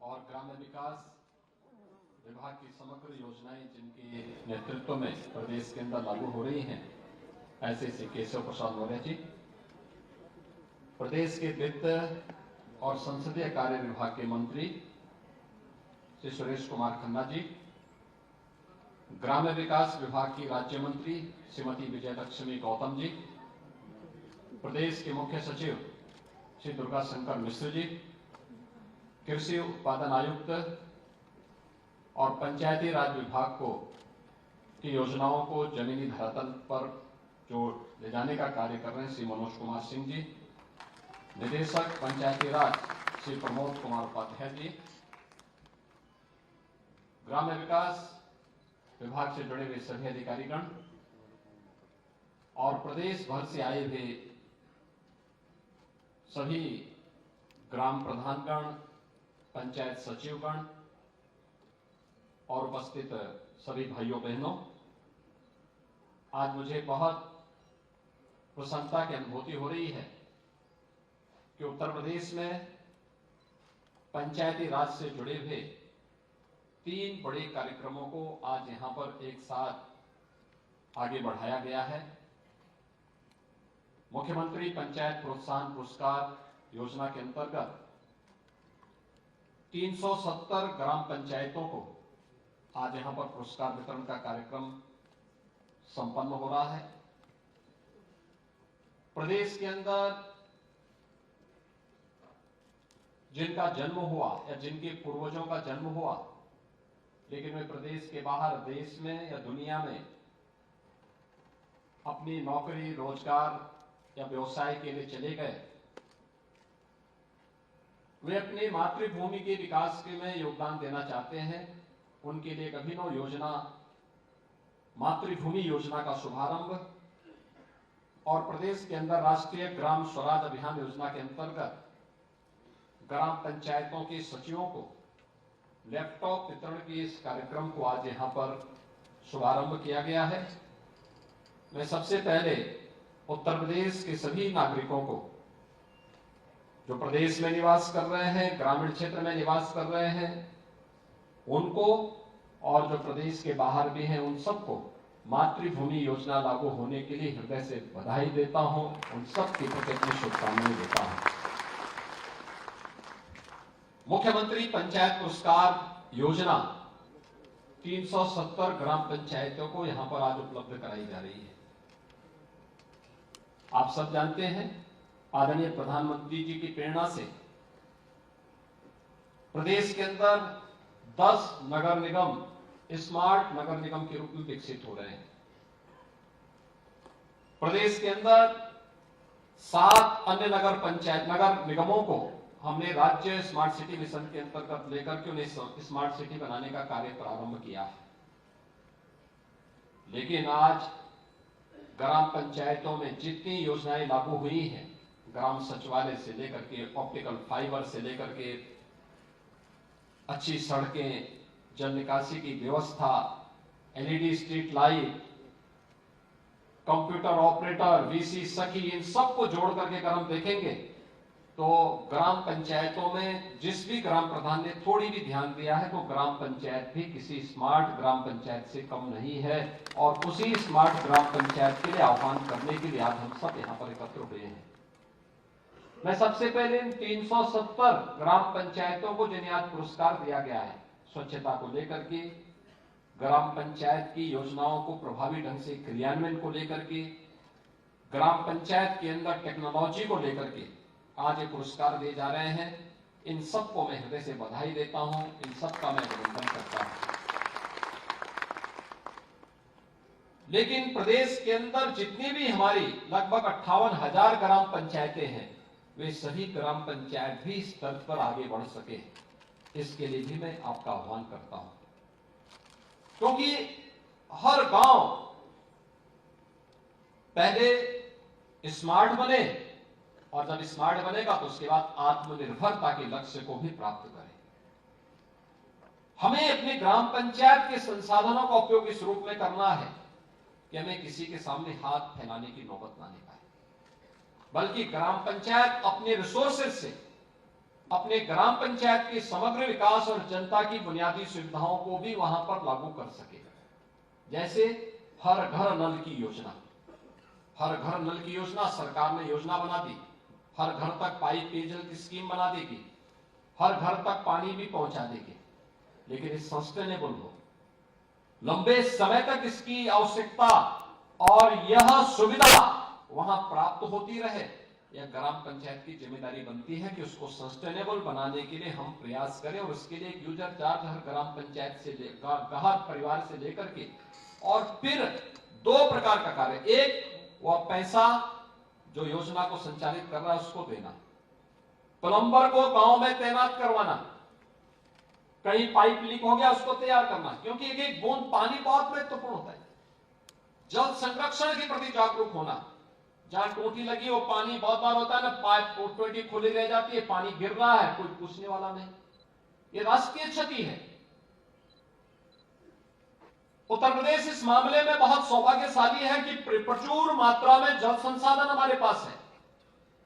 और ग्राम्य विकास विभाग की समग्र योजनाएं जिनके नेतृत्व में प्रदेश के अंदर लागू हो रही हैं, ऐसे श्री केशव प्रसाद मौर्य जी, प्रदेश के वित्त और संसदीय कार्य विभाग के मंत्री श्री सुरेश कुमार खन्ना जी, ग्राम्य विकास विभाग की राज्य मंत्री श्रीमती विजयलक्ष्मी गौतम जी, प्रदेश के मुख्य सचिव श्री दुर्गा शंकर मिश्र जी, कृषि उत्पादन आयुक्त और पंचायती राज विभाग की योजनाओं को जमीनी धरातल पर जो ले जाने का कार्य कर रहे हैं श्री मनोज कुमार सिंह जी, निदेशक पंचायती राज श्री प्रमोद कुमार उपाध्याय जी, ग्राम्य विकास विभाग से जुड़े हुए सभी अधिकारीगण और प्रदेश भर से आए हुए सभी ग्राम प्रधानगण, पंचायत सचिवगण और उपस्थित सभी भाइयों बहनों, आज मुझे बहुत प्रसन्नता की अनुभूति हो रही है कि उत्तर प्रदेश में पंचायती राज से जुड़े हुए 3 बड़े कार्यक्रमों को आज यहां पर एक साथ आगे बढ़ाया गया है। मुख्यमंत्री पंचायत प्रोत्साहन पुरस्कार योजना के अंतर्गत 370 ग्राम पंचायतों को आज यहां पर पुरस्कार वितरण का कार्यक्रम संपन्न हो रहा है। प्रदेश के अंदर जिनका जन्म हुआ या जिनके पूर्वजों का जन्म हुआ, लेकिन वे प्रदेश के बाहर देश में या दुनिया में अपनी नौकरी, रोजगार या व्यवसाय के लिए चले गए, वे अपनी मातृभूमि के विकास के में योगदान देना चाहते हैं। उनके लिए एक अभिनव योजना मातृभूमि योजना का शुभारंभ और प्रदेश के अंदर राष्ट्रीय ग्राम स्वराज अभियान योजना के अंतर्गत ग्राम पंचायतों के सचिवों को लैपटॉप वितरण के इस कार्यक्रम को आज यहां पर शुभारंभ किया गया है। मैं सबसे पहले उत्तर प्रदेश के सभी नागरिकों को जो प्रदेश में निवास कर रहे हैं, ग्रामीण क्षेत्र में निवास कर रहे हैं, उनको और जो प्रदेश के बाहर भी हैं, उन सबको मातृभूमि योजना लागू होने के लिए हृदय से बधाई देता हूं। उन सब की प्रति अपनी शुभकामनाएं देता हूं। मुख्यमंत्री पंचायत पुरस्कार योजना 370 ग्राम पंचायतों को यहां पर आज उपलब्ध कराई जा रही है। आप सब जानते हैं, आदरणीय प्रधानमंत्री जी की प्रेरणा से प्रदेश के अंदर 10 नगर निगम स्मार्ट नगर निगम के रूप में विकसित हो रहे हैं। प्रदेश के अंदर 7 अन्य नगर निगमों को हमने राज्य स्मार्ट सिटी मिशन के अंतर्गत लेकर के उन्हें स्मार्ट सिटी बनाने का कार्य प्रारंभ किया है। लेकिन आज ग्राम पंचायतों में जितनी योजनाएं लागू हुई हैं, ग्राम सचिवालय से लेकर के ऑप्टिकल फाइबर से लेकर के अच्छी सड़कें, जल निकासी की व्यवस्था, LED street light, computer operator, VC सखी, इन सबको जोड़ करके अगर हम देखेंगे तो ग्राम पंचायतों में जिस भी ग्राम प्रधान ने थोड़ी भी ध्यान दिया है तो ग्राम पंचायत भी किसी स्मार्ट ग्राम पंचायत से कम नहीं है। और उसी स्मार्ट ग्राम पंचायत के लिए आह्वान करने के लिए आज हम सब यहाँ पर एकत्र हुए हैं। मैं सबसे पहले इन 370 ग्राम पंचायतों को जिन्हें आज पुरस्कार दिया गया है, स्वच्छता को लेकर के, ग्राम पंचायत की योजनाओं को प्रभावी ढंग से क्रियान्वयन को लेकर के, ग्राम पंचायत के अंदर टेक्नोलॉजी को लेकर के आज ये पुरस्कार दिए जा रहे हैं। इन सबको मैं हृदय से बधाई देता हूं, इन सबका मैं अभिनंदन करता हूं। लेकिन प्रदेश के अंदर जितनी भी हमारी लगभग 58,000 ग्राम पंचायतें हैं, वे सभी ग्राम पंचायत भी इस स्तर पर आगे बढ़ सके, इसके लिए भी मैं आपका आह्वान करता हूं। क्योंकि हर गांव पहले स्मार्ट बने और जब स्मार्ट बनेगा तो उसके बाद आत्मनिर्भरता के लक्ष्य को भी प्राप्त करें। हमें अपने ग्राम पंचायत के संसाधनों का उपयोग इस रूप में करना है कि हमें किसी के सामने हाथ फैलाने की नौबत ना आने पाए, बल्कि ग्राम पंचायत अपने रिसोर्सेज से अपने ग्राम पंचायत के समग्र विकास और जनता की बुनियादी सुविधाओं को भी वहां पर लागू कर सके। जैसे हर घर नल की योजना, हर घर नल की योजना सरकार ने योजना बना दी, हर घर तक पाइप पेयजल की स्कीम बना देगी, हर घर तक पानी भी पहुंचा देगी। लेकिन इस सस्टेनेबल हो, लंबे समय तक इसकी आवश्यकता और यह सुविधा वहां प्राप्त होती रहे, यह ग्राम पंचायत की जिम्मेदारी बनती है कि उसको सस्टेनेबल बनाने के लिए हम प्रयास करें। और उसके लिए एक यूजर चार्ज हर ग्राम पंचायत से हर परिवार से लेकर के, और फिर दो प्रकार का कार्य, एक वह पैसा जो योजना को संचालित कर रहा है उसको देना, प्लम्बर को गांव में तैनात करवाना, कहीं पाइप लीक हो गया उसको तैयार करना, क्योंकि एक बूंद पानी बहुत महत्वपूर्ण होता है। जल संरक्षण के प्रति जागरूक होना, जहां टूटी लगी वो पानी बहुत बार होता है ना, पाइप टूटी खुली रह जाती है, पानी गिर रहा है, कोई पूछने वाला नहीं, ये राष्ट्रीय क्षति है। उत्तर प्रदेश इस मामले में बहुत सौभाग्यशाली है कि प्रचुर मात्रा में जल संसाधन हमारे पास है।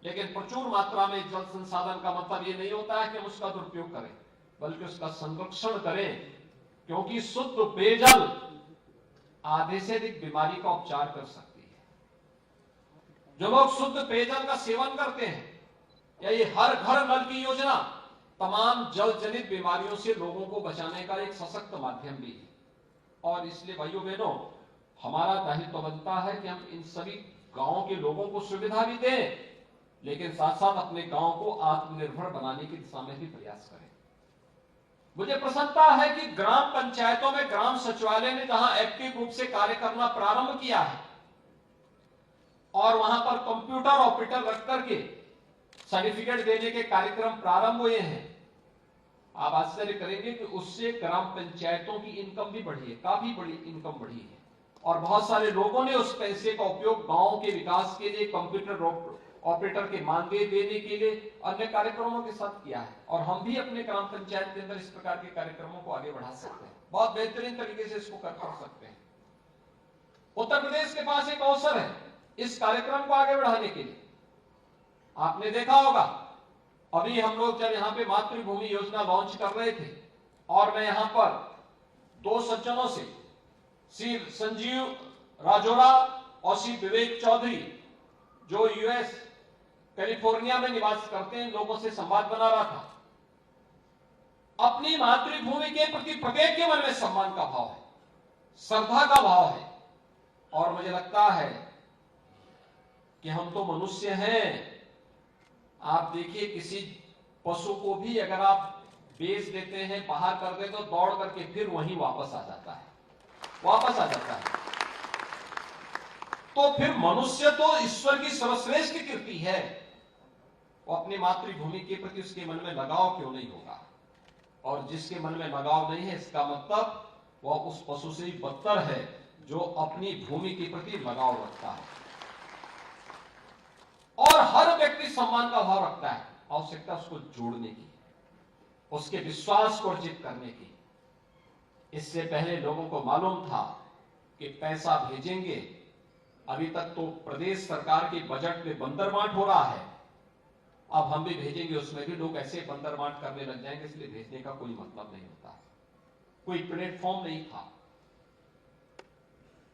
लेकिन प्रचुर मात्रा में जल संसाधन का मतलब ये नहीं होता है कि हम उसका दुरुपयोग करें, बल्कि उसका संरक्षण करें, क्योंकि शुद्ध पेयजल आधे से अधिक बीमारी का उपचार कर सकती है। जो लोग शुद्ध पेयजल का सेवन करते हैं, या ये हर घर नल की योजना तमाम जल जनित बीमारियों से लोगों को बचाने का एक सशक्त माध्यम भी है। और इसलिए भाइयों बहनों, हमारा दायित्व बनता है कि हम इन सभी गांवों के लोगों को सुविधा भी दें, लेकिन साथ साथ अपने गांव को आत्मनिर्भर बनाने की दिशा में भी प्रयास करें। मुझे प्रसन्नता है कि ग्राम पंचायतों में ग्राम सचिवालय ने जहां एक्टिव रूप से कार्य करना प्रारंभ किया है और वहां पर कंप्यूटर ऑपरेटर रख करके सर्टिफिकेट देने के कार्यक्रम प्रारंभ हुए हैं, आप आश्चर्य करेंगे कि उससे ग्राम पंचायतों की इनकम भी बढ़ी है, काफी बड़ी इनकम बढ़ी है। और बहुत सारे लोगों ने उस पैसे का उपयोग गांव के विकास के लिए, कंप्यूटर ऑपरेटर के मानदेय देने के लिए, अन्य कार्यक्रमों के साथ किया है। और हम भी अपने ग्राम पंचायत के अंदर इस प्रकार के कार्यक्रमों को आगे बढ़ा सकते हैं, बहुत बेहतरीन तरीके से इसको कर सकते हैं। उत्तर प्रदेश के पास एक अवसर है इस कार्यक्रम को आगे बढ़ाने के लिए। आपने देखा होगा, अभी हम लोग जब यहाँ पे मातृभूमि योजना लॉन्च कर रहे थे, और मैं यहाँ पर दो सज्जनों से, श्री संजीव राजोरा और श्री विवेक चौधरी, जो यूएस कैलिफोर्निया में निवास करते हैं, लोगों से संवाद बना रहा था। अपनी मातृभूमि के प्रति प्रत्येक के मन में सम्मान का भाव है, श्रद्धा का भाव है। और मुझे लगता है कि हम तो मनुष्य हैं। आप देखिए, किसी पशु को भी अगर आप बेच देते हैं, बाहर कर देते, तो दौड़ करके फिर वहीं वापस आ जाता है, वापस आ जाता है। तो फिर मनुष्य तो ईश्वर की सर्वश्रेष्ठ कृति है, वो अपनी मातृभूमि के प्रति उसके मन में लगाव क्यों नहीं होगा? और जिसके मन में लगाव नहीं है, इसका मतलब वह उस पशु से ही बदतर है जो अपनी भूमि के प्रति लगाव रखता है। और हर व्यक्ति सम्मान का भाव रखता है, आवश्यकता उसको जोड़ने की, उसके विश्वास को अर्जित करने की। इससे पहले लोगों को मालूम था कि पैसा भेजेंगे, अभी तक तो प्रदेश सरकार के बजट में बंदरमाट हो रहा है, अब हम भी भेजेंगे, उसमें भी लोग ऐसे बंदरमाट करने लग जाएंगे, इसलिए भेजने का कोई मतलब नहीं होता, कोई प्लेटफॉर्म नहीं था।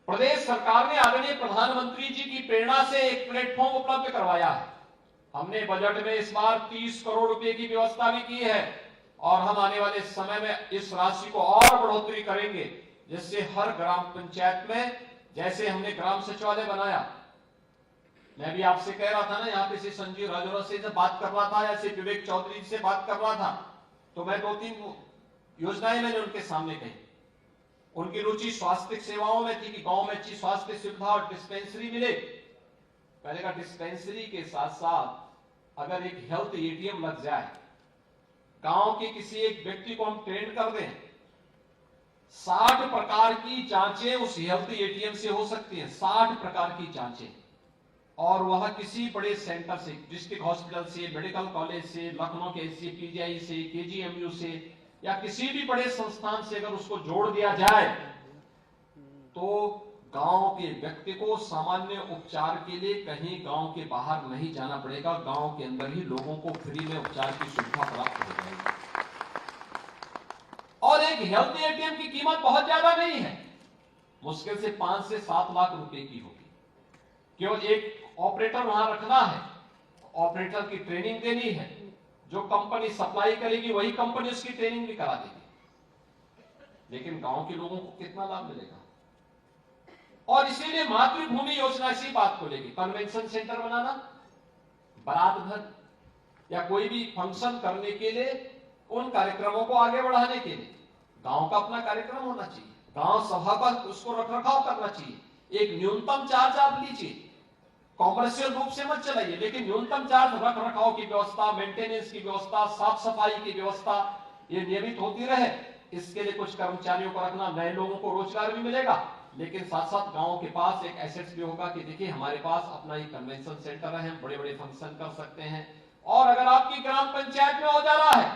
प्रदेश सरकार ने आदरणीय प्रधानमंत्री जी की प्रेरणा से एक प्लेटफॉर्म उपलब्ध करवाया है। हमने बजट में इस बार 30 करोड़ रुपए की व्यवस्था भी की है, और हम आने वाले समय में इस राशि को और बढ़ोतरी करेंगे, जिससे हर ग्राम पंचायत में, जैसे हमने ग्राम सचिवालय बनाया, मैं भी आपसे कह रहा था ना, यहाँ पे से संजीव राजोरा से जब बात कर रहा था, ऐसे विवेक चौधरी से बात कर रहा था, तो मैं 2-3 योजनाएं मैंने उनके सामने कही। उनकी रुचि स्वास्थ्य सेवाओं में थी कि गांव में अच्छी स्वास्थ्य सुविधा और डिस्पेंसरी मिले। पहले का डिस्पेंसरी के साथ साथ अगर एक हेल्थ एटीएम लग जाए, गांव के किसी एक व्यक्ति को हम ट्रेन कर दें, 60 प्रकार की जांचें उस हेल्थ एटीएम से हो सकती हैं, 60 प्रकार की जांचें। और वह किसी बड़े सेंटर से, डिस्ट्रिक्ट हॉस्पिटल से, मेडिकल कॉलेज से, लखनऊ के पीजीआई से, केजीएमयू से, या किसी भी बड़े संस्थान से अगर उसको जोड़ दिया जाए, तो गांव के व्यक्ति को सामान्य उपचार के लिए कहीं गांव के बाहर नहीं जाना पड़ेगा, गांव के अंदर ही लोगों को फ्री में उपचार की सुविधा प्राप्त हो जाएगी। और एक हेल्थ एटीएम की कीमत बहुत ज्यादा नहीं है, मुश्किल से 5 से 7 लाख रुपए की होगी। केवल एक ऑपरेटर वहां रखना है, ऑपरेटर की ट्रेनिंग देनी है, जो कंपनी सप्लाई करेगी वही कंपनी उसकी ट्रेनिंग भी करा देगी। लेकिन गांव के लोगों को कितना लाभ मिलेगा? और इसीलिए मातृभूमि योजना इसी बात को लेगी। कन्वेंशन सेंटर बनाना, बारात घर या कोई भी फंक्शन करने के लिए, उन कार्यक्रमों को आगे बढ़ाने के लिए गांव का अपना कार्यक्रम होना चाहिए, गांव सभा का उसको रखरखाव करना चाहिए। एक न्यूनतम चार्ज आप लीजिए, कॉमर्शियल रूप से मत चलाइए, लेकिन न्यूनतम चार्ज रख रखाव की व्यवस्था, मेंटेनेंस की व्यवस्था, साफ सफाई की व्यवस्था ये नियमित होती रहे। इसके लिए कुछ कर्मचारियों को रखना, नए लोगों को रोजगार भी मिलेगा, लेकिन साथ साथ गांव के पास एक एसेट्स भी होगा कि देखिए हमारे पास अपना ही कन्वेंशन सेंटर है, हम बड़े बड़े फंक्शन कर सकते हैं। और अगर आपकी ग्राम पंचायत में हो जा रहा है,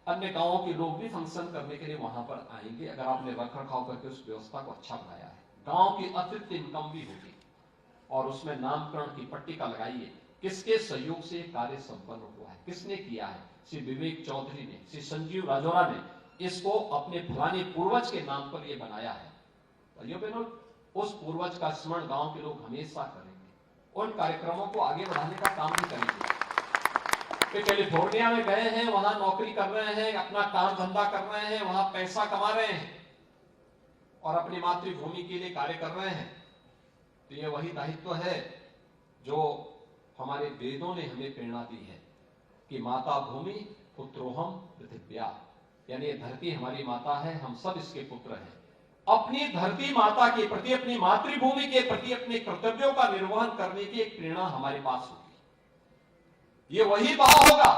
अन्य गांवों के लोग भी फंक्शन करने के लिए वहां पर आएंगे, अगर आपने रख रखाव करके उस व्यवस्था को अच्छा बनाया है। गांव की अतिरिक्त इनकम भी होगी और उसमें नामकरण की पट्टिका लगाइए, किसके सहयोग से कार्य संपन्न हुआ है, किसने किया है। श्री विवेक चौधरी ने, श्री संजीव राजौरा ने इसको अपने फलाने पूर्वज के नाम पर यह बनाया है। भाइयों बहनों, उस पूर्वज का स्मरण गांव के लोग हमेशा करेंगे, उन कार्यक्रमों को आगे बढ़ाने का काम भी करेंगे। वे कैलिफोर्निया में गए हैं, वहां नौकरी कर रहे हैं, अपना काम धंधा कर रहे हैं, वहां पैसा कमा रहे हैं और अपनी मातृभूमि के लिए कार्य कर रहे हैं। तो ये वही दायित्व है जो हमारे वेदों ने हमें प्रेरणा दी है कि माता भूमि पुत्रोहम पृथिव्या, यानी ये धरती हमारी माता है, हम सब इसके पुत्र हैं। अपनी धरती माता के प्रति, अपनी मातृभूमि के प्रति अपने कर्तव्यों का निर्वहन करने की एक प्रेरणा हमारे पास होगी। ये वही भाव होगा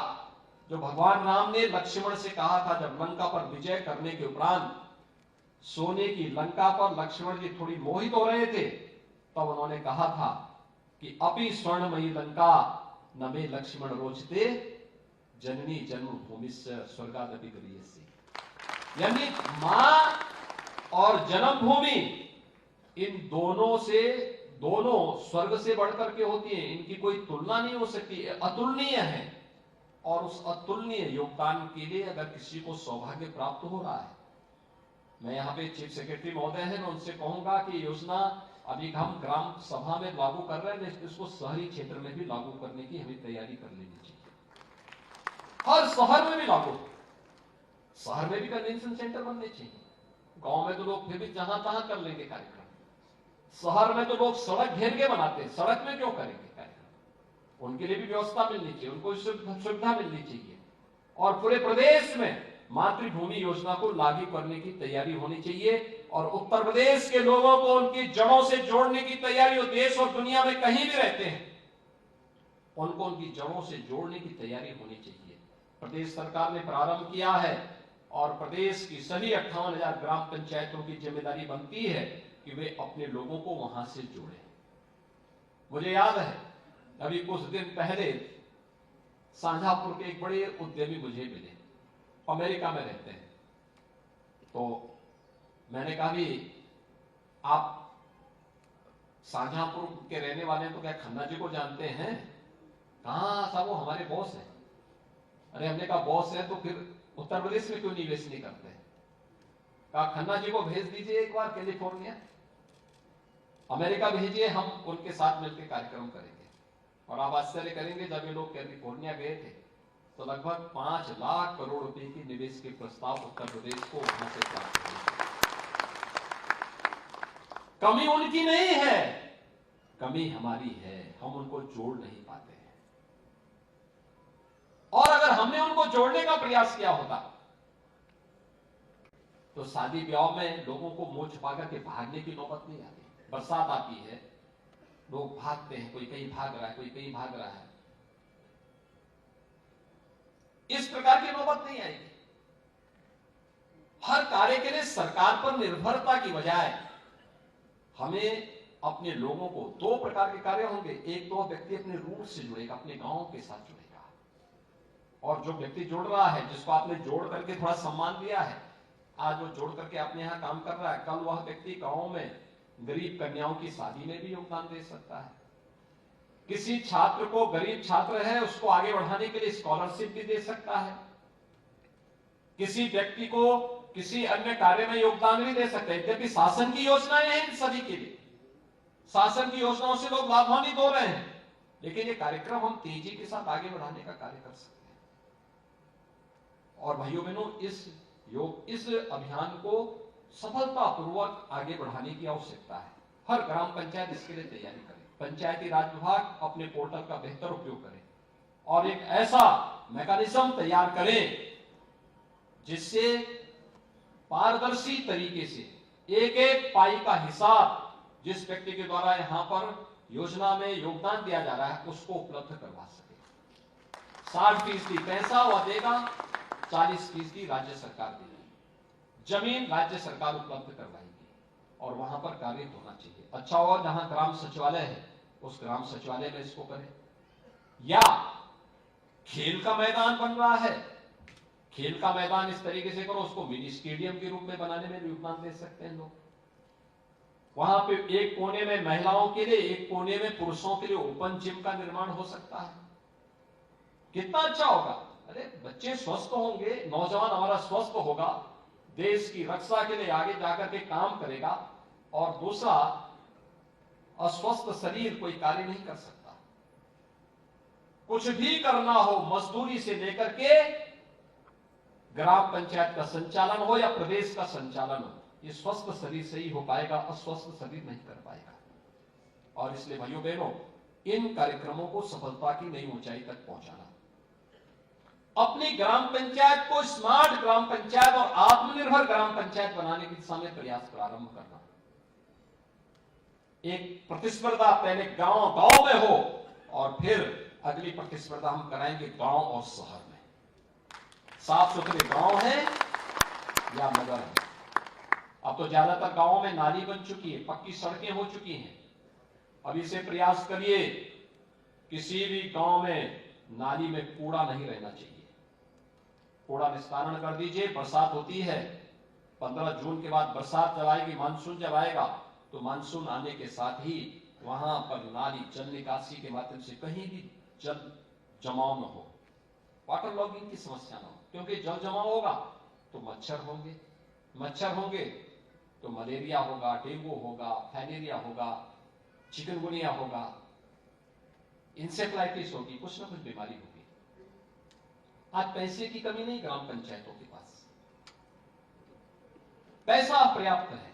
जो भगवान राम ने लक्ष्मण से कहा था जब लंका पर विजय करने के उपरांत सोने की लंका पर लक्ष्मण जी थोड़ी मोहित हो रहे थे, तब उन्होंने कहा था कि अपि स्वर्णमयी लंका न मे लक्ष्मण रोचते, जननी जन्मभूमिस्य स्वर्गादपि गरीयसी। यानी मां और जन्मभूमि, इन दोनों से, दोनों स्वर्ग से बढ़कर के होती है, इनकी कोई तुलना नहीं हो सकती, अतुलनीय है। और उस अतुलनीय योगदान के लिए अगर किसी को सौभाग्य प्राप्त हो रहा है, मैं यहाँ पे चीफ सेक्रेटरी महोदय हैं, मैं उनसे कहूंगा कि योजना अभी हम ग्राम सभा में लागू कर रहे हैं, इसको शहरी क्षेत्र में भी लागू करने की हमें तैयारी कर लेनी चाहिए। हर शहर में भी लागू, शहर में भी कन्वेंशन सेंटर बनने चाहिए। गांव में तो लोग फिर भी जहां तहां कर लेंगे कार्यक्रम, शहर में तो लोग सड़क घेर के बनाते हैं, सड़क में क्यों करेंगे कार्यक्रम? उनके लिए भी व्यवस्था मिलनी चाहिए, उनको सुविधा मिलनी चाहिए। और पूरे प्रदेश में मातृभूमि योजना को लागू करने की तैयारी होनी चाहिए और उत्तर प्रदेश के लोगों को उनकी जड़ों से जोड़ने की तैयारी हो। देश और दुनिया में कहीं भी रहते हैं, उनको उनकी जड़ों से जोड़ने की तैयारी होनी चाहिए। प्रदेश सरकार ने प्रारंभ किया है और प्रदेश की सभी 58,000 ग्राम पंचायतों की जिम्मेदारी बनती है कि वे अपने लोगों को वहां से जोड़ें। मुझे याद है अभी कुछ दिन पहले शाहजहांपुर के एक बड़े उद्यमी मुझे मिले, अमेरिका में रहते हैं। तो मैंने कहा भी आप शाहजहांपुर के रहने वाले तो क्या खन्ना जी को जानते हैं? कहां साहब, वो हमारे बॉस हैं। अरे हमने कहा बॉस है तो फिर उत्तर प्रदेश में क्यों निवेश नहीं करते? कहा खन्ना जी को भेज दीजिए एक बार कैलिफोर्निया, अमेरिका भेजिए, हम उनके साथ मिलकर कार्यक्रम करेंगे। और आप आश्चर्य करेंगे, जब ये लोग कैलिफोर्निया गए थे तो लगभग 5 लाख करोड़ रुपए की निवेश के प्रस्ताव उत्तर प्रदेश को वहां से प्राप्त हुए। कमी उनकी नहीं है, कमी हमारी है, हम उनको जोड़ नहीं पाते हैं। और अगर हमने उनको जोड़ने का प्रयास किया होता तो शादी ब्याह में लोगों को मुंह छुपा करके भागने की नौबत नहीं आती। बरसात आती है, लोग भागते हैं, कोई कहीं भाग रहा है, कोई कहीं भाग रहा है, इस प्रकार की नौबत नहीं आएगी। हर कार्य के लिए सरकार पर निर्भरता की बजाय हमें अपने लोगों को, 2 प्रकार के कार्य होंगे। एक तो व्यक्ति अपने रूट से जुड़ेगा, अपने गांव के साथ जुड़ेगा, और जो व्यक्ति जोड़ रहा है, जिसको आपने जोड़ करके थोड़ा सम्मान दिया है, आज वो जोड़ करके अपने यहां काम कर रहा है, कल वह व्यक्ति गांव में गरीब कन्याओं की शादी में भी योगदान दे सकता है। किसी छात्र को, गरीब छात्र है, उसको आगे बढ़ाने के लिए स्कॉलरशिप भी दे सकता है। किसी व्यक्ति को किसी अन्य कार्य में योगदान भी दे सकते हैं। यद्यपि शासन की योजनाएं हैं इन सभी के लिए, शासन की योजनाओं से लोग लाभान्वित हो रहे हैं, लेकिन ये कार्यक्रम हम तेजी के साथ आगे बढ़ाने का कार्य कर सकते हैं। और भाइयों बहनों, इस अभियान को सफलतापूर्वक आगे बढ़ाने की आवश्यकता है। हर ग्राम पंचायत इसके लिए तैयारी करे, पंचायती राज विभाग अपने पोर्टल का बेहतर उपयोग करे और एक ऐसा मैकेनिज्म तैयार करे जिससे पारदर्शी तरीके से एक एक पाई का हिसाब जिस व्यक्ति के द्वारा यहां पर योजना में योगदान दिया जा रहा है उसको उपलब्ध करवा सके। 60% पैसा वह देगा, 40% राज्य सरकार देगी। जमीन राज्य सरकार उपलब्ध करवाएगी और वहां पर कार्य होना चाहिए। अच्छा होगा जहां ग्राम सचिवालय है उस ग्राम सचिवालय में इसको करें, या खेल का मैदान बन रहा है, खेल का मैदान इस तरीके से करो, उसको मिनी स्टेडियम के रूप में बनाने में योगदान दे सकते हैं लोग। वहां पे एक कोने में महिलाओं के लिए, एक कोने में पुरुषों के लिए ओपन जिम का निर्माण हो सकता है। कितना अच्छा होगा। अरे बच्चे स्वस्थ होंगे, नौजवान हमारा स्वस्थ होगा, देश की रक्षा के लिए आगे जाकर के काम करेगा, और दूसरा अस्वस्थ शरीर कोई कार्य नहीं कर सकता। कुछ भी करना हो, मजदूरी से लेकर के ग्राम पंचायत का संचालन हो या प्रदेश का संचालन हो, ये स्वस्थ शरीर से ही हो पाएगा, अस्वस्थ शरीर नहीं कर पाएगा। और इसलिए भाइयों बहनों, इन कार्यक्रमों को सफलता की नई ऊंचाई तक पहुंचाना, अपनी ग्राम पंचायत को स्मार्ट ग्राम पंचायत और आत्मनिर्भर ग्राम पंचायत बनाने की दिशा में प्रयास प्रारंभ करना। एक प्रतिस्पर्धा पहले गांव में हो और फिर अगली प्रतिस्पर्धा हम कराएंगे गांव और शहर में। साफ सुथरे गांव है या नगर है। अब तो ज्यादातर गांवों में नाली बन चुकी है, पक्की सड़कें हो चुकी हैं। अब इसे प्रयास करिए, किसी भी गांव में नाली में कूड़ा नहीं रहना चाहिए। कूड़ा निस्तारण कर दीजिए। बरसात होती है, 15 जून के बाद बरसात जब आएगी, मानसून जब आएगा, तो मानसून आने के साथ ही वहां पर नाली जल निकासी के माध्यम से कहीं भी जल जमाव न हो, वाटर लॉगिंग की समस्या न हो। क्योंकि जल जमाव होगा तो मच्छर होंगे तो मलेरिया होगा, डेंगू होगा, फाइलेरिया होगा, चिकनगुनिया होगा, इंसेफ्लाइटिस होगी, कुछ ना कुछ बीमारी होगी। आज पैसे की कमी नहीं ग्राम पंचायतों के पास, पैसा पर्याप्त है।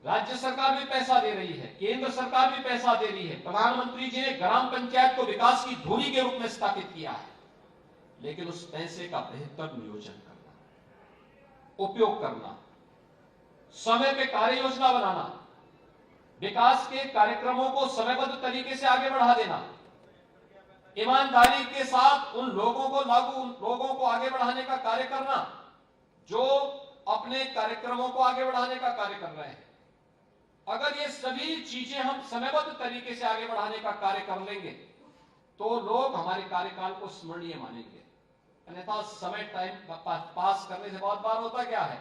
राज्य सरकार भी पैसा दे रही है, केंद्र सरकार भी पैसा दे रही है। प्रधानमंत्री जी ने ग्राम पंचायत को विकास की धुरी के रूप में स्थापित किया है, लेकिन उस पैसे का बेहतर नियोजन करना, उपयोग करना, समय पे कार्य योजना बनाना, विकास के कार्यक्रमों को समयबद्ध तरीके से आगे बढ़ा देना, ईमानदारी के साथ उन लोगों को आगे बढ़ाने का कार्य करना जो अपने कार्यक्रमों को आगे बढ़ाने का कार्य कर रहे हैं। अगर ये सभी चीजें हम समयबद्ध तरीके से आगे बढ़ाने का कार्य कर लेंगे तो लोग हमारे कार्यकाल को स्मरणीय मानेंगे। अन्यथा समय टाइम पास करने से बहुत बार होता क्या है,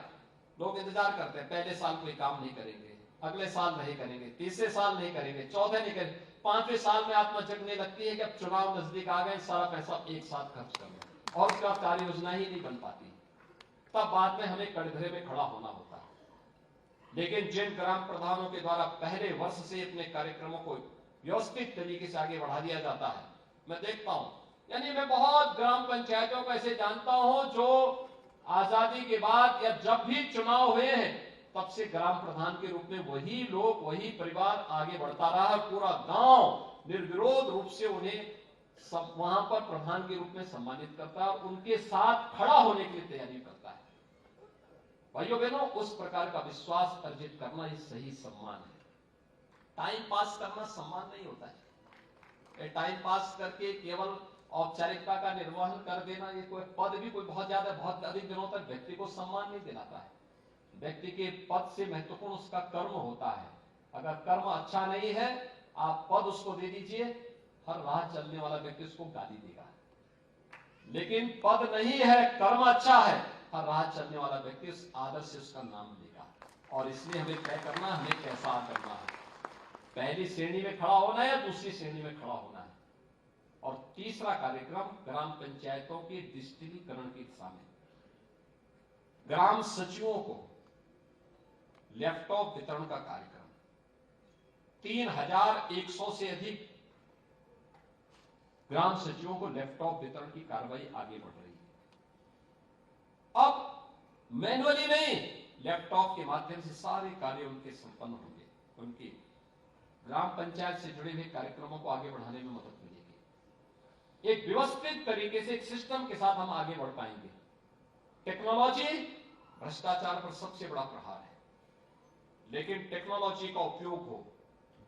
लोग इंतजार करते हैं, पहले साल कोई काम नहीं करेंगे, अगले साल नहीं करेंगे, तीसरे साल नहीं करेंगे, चौथे नहीं करेंगे, 5वें साल में आत्मा जगने लगती है कि अब चुनाव नजदीक आ गए, सारा पैसा एक साथ खर्च कर लो और उसका कार्य योजना ही नहीं बन पाती। तब बाद में हमें कटघरे में खड़ा होना होता है। लेकिन जिन ग्राम प्रधानों के द्वारा पहले वर्ष से अपने कार्यक्रमों को व्यवस्थित तरीके से आगे बढ़ा दिया जाता है, मैं देखता हूं, यानी मैं बहुत ग्राम पंचायतों को ऐसे जानता हूं जो आजादी के बाद या जब भी चुनाव हुए हैं तब से ग्राम प्रधान के रूप में वही लोग, वही परिवार आगे बढ़ता रहा। पूरा गांव निर्विरोध रूप से उन्हें सब वहां पर प्रधान के रूप में सम्मानित करता है और उनके साथ खड़ा होने के लिए तैयारी करता है। भाइयों बहनों, उस प्रकार का विश्वास अर्जित करना ही सही सम्मान है। टाइम पास करना सम्मान नहीं होता है। टाइम पास करके केवल औपचारिकता का निर्वहन कर देना, ये कोई पद भी कोई बहुत अधिक दिनों तक व्यक्ति को सम्मान नहीं दिलाता है। व्यक्ति के पद से महत्वपूर्ण उसका कर्म होता है। अगर कर्म अच्छा नहीं है, आप पद उसको दे दीजिए, हर राह चलने वाला व्यक्ति उसको गाली देगा। लेकिन पद नहीं है, कर्म अच्छा है, हर राह चलने वाला व्यक्ति उस आदर से उसका नाम लेगा। और इसलिए हमें तय करना हमें कैसा करना है, पहली श्रेणी में खड़ा होना है या दूसरी श्रेणी में खड़ा होना है। और तीसरा कार्यक्रम ग्राम पंचायतों के डिजिटलीकरण की दिशा में ग्राम सचिवों को लैपटॉप वितरण का कार्यक्रम, 3100 से अधिक ग्राम सचिवों को लैपटॉप वितरण की कार्रवाई आगे बढ़ रही है। अब मैनुअली नहीं, लैपटॉप के माध्यम से सारे कार्य उनके संपन्न होंगे, उनकी ग्राम पंचायत से जुड़े हुए कार्यक्रमों को आगे बढ़ाने में मदद मिलेगी। एक व्यवस्थित तरीके से एक सिस्टम के साथ हम आगे बढ़ पाएंगे। टेक्नोलॉजी भ्रष्टाचार पर सबसे बड़ा प्रहार है, लेकिन टेक्नोलॉजी का उपयोग हो,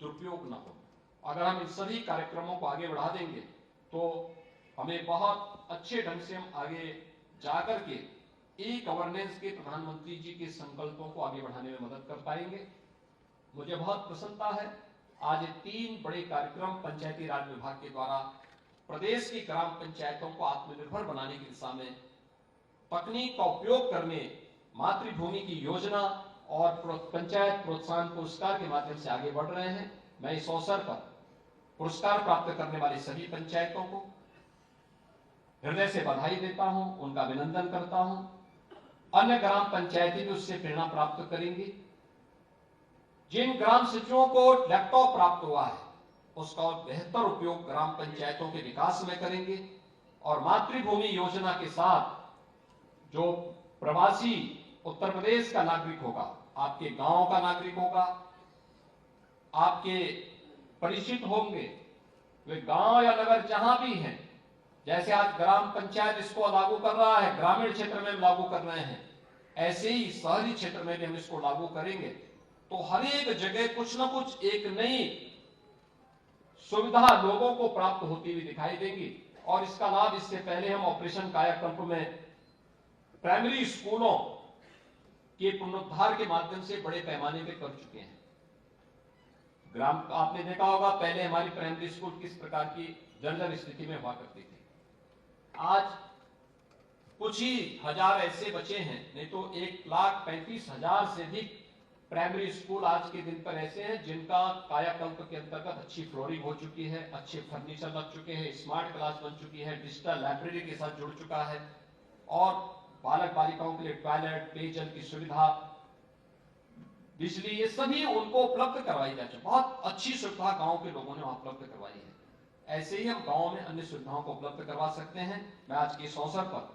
दुरुपयोग न हो। अगर हम इन सभी कार्यक्रमों को आगे बढ़ा देंगे तो हमें बहुत अच्छे ढंग से हम आगे जाकर के ई गवर्नेंस के प्रधानमंत्री जी के संकल्पों को आगे बढ़ाने में मदद कर पाएंगे। मुझे बहुत प्रसन्नता है, आज 3 बड़े कार्यक्रम पंचायती राज विभाग के द्वारा प्रदेश की ग्राम पंचायतों को आत्मनिर्भर बनाने की दिशा में तकनीक का उपयोग करने, मातृभूमि की योजना और पंचायत प्रोत्साहन पुरस्कार के माध्यम से आगे बढ़ रहे हैं। मैं इस अवसर पर पुरस्कार प्राप्त करने वाली सभी पंचायतों को हृदय से बधाई देता हूं, उनका अभिनंदन करता हूं। अन्य ग्राम पंचायतें भी उससे प्रेरणा प्राप्त करेंगी। जिन ग्राम सचिवों को लैपटॉप प्राप्त हुआ है उसका बेहतर उपयोग ग्राम पंचायतों के विकास में करेंगे और मातृभूमि योजना के साथ जो प्रवासी उत्तर प्रदेश का नागरिक होगा, आपके गांव का नागरिक होगा, आपके परिचित होंगे, वे गांव या नगर जहां भी हैं, जैसे आज ग्राम पंचायत इसको लागू कर रहा है, ग्रामीण क्षेत्र में लागू कर रहे हैं, ऐसे ही शहरी क्षेत्र में भी हम इसको लागू करेंगे तो हर एक जगह कुछ न कुछ एक नई सुविधा लोगों को प्राप्त होती हुई दिखाई देगी। और इसका लाभ इससे पहले हम ऑपरेशन कायाकल्प में प्राइमरी स्कूलों के पुनरुद्धार के माध्यम से बड़े पैमाने पर कर चुके हैं। ग्राम आपने देखा होगा पहले हमारी प्राइमरी स्कूल किस प्रकार की जर्जर स्थिति में हुआ करती थी। आज कुछ ही हजार ऐसे बचे हैं, नहीं तो 1,35,000 से अधिक प्राइमरी स्कूल आज के दिन पर ऐसे हैं जिनका कायाकल्प के अंतर्गत अच्छी फ्लोरिंग हो चुकी है, अच्छे फर्नीचर लग चुके हैं, स्मार्ट क्लास बन चुकी है, डिजिटल लाइब्रेरी के साथ जुड़ चुका है और बालक बालिकाओं के लिए टॉयलेट, पेयजल की सुविधा, बिजली, ये सभी उनको उपलब्ध करवाई जा चुकी। बहुत अच्छी सुविधा गांव के लोगों ने उपलब्ध करवाई है। ऐसे ही हम गांव में अन्य सुविधाओं को उपलब्ध करवा सकते हैं। मैं आज के इस अवसर पर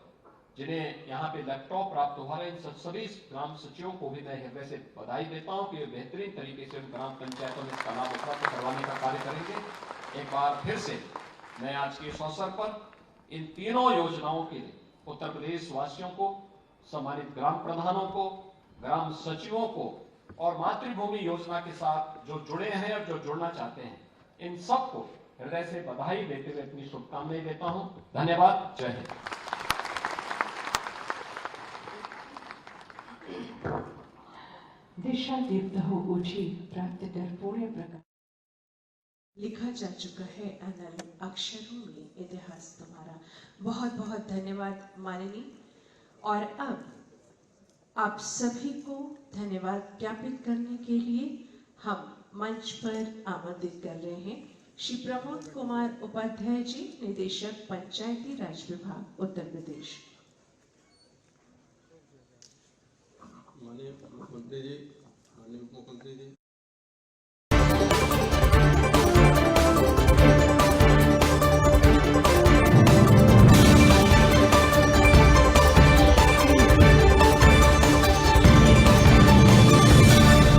जिन्हें यहाँ पे लैपटॉप प्राप्त हुआ है, इन सभी ग्राम सचिवों को भी मैं हृदय से बधाई देता हूँ कि वे बेहतरीन तरीके से उन ग्राम पंचायतों में इसका लाभ उपलब्ध करवाने का कार्य करेंगे। एक बार फिर से मैं आज के इस अवसर पर इन तीनों योजनाओं के लिए उत्तर प्रदेश वासियों को, सम्मानित ग्राम प्रधानों को, ग्राम सचिवों को और मातृभूमि योजना के साथ जो जुड़े हैं और जो जुड़ना चाहते हैं, इन सबको हृदय से बधाई देते हुए अपनी शुभकामनाएं देता हूं। धन्यवाद। जय हिंद। दिशा दीप्त हो ऊंची प्राप्त कर पूर्ण प्रकाश लिखा जा चुका है अनल अक्षरों में इतिहास तुम्हारा। बहुत बहुत धन्यवाद माननीय। और अब आप सभी को धन्यवाद ज्ञापित करने के लिए हम मंच पर आमंत्रित कर रहे हैं श्री प्रमोद कुमार उपाध्याय जी, निदेशक पंचायती राज विभाग उत्तर प्रदेश। माननीय मुख्यमंत्री जी, माननीय उप मुख्यमंत्री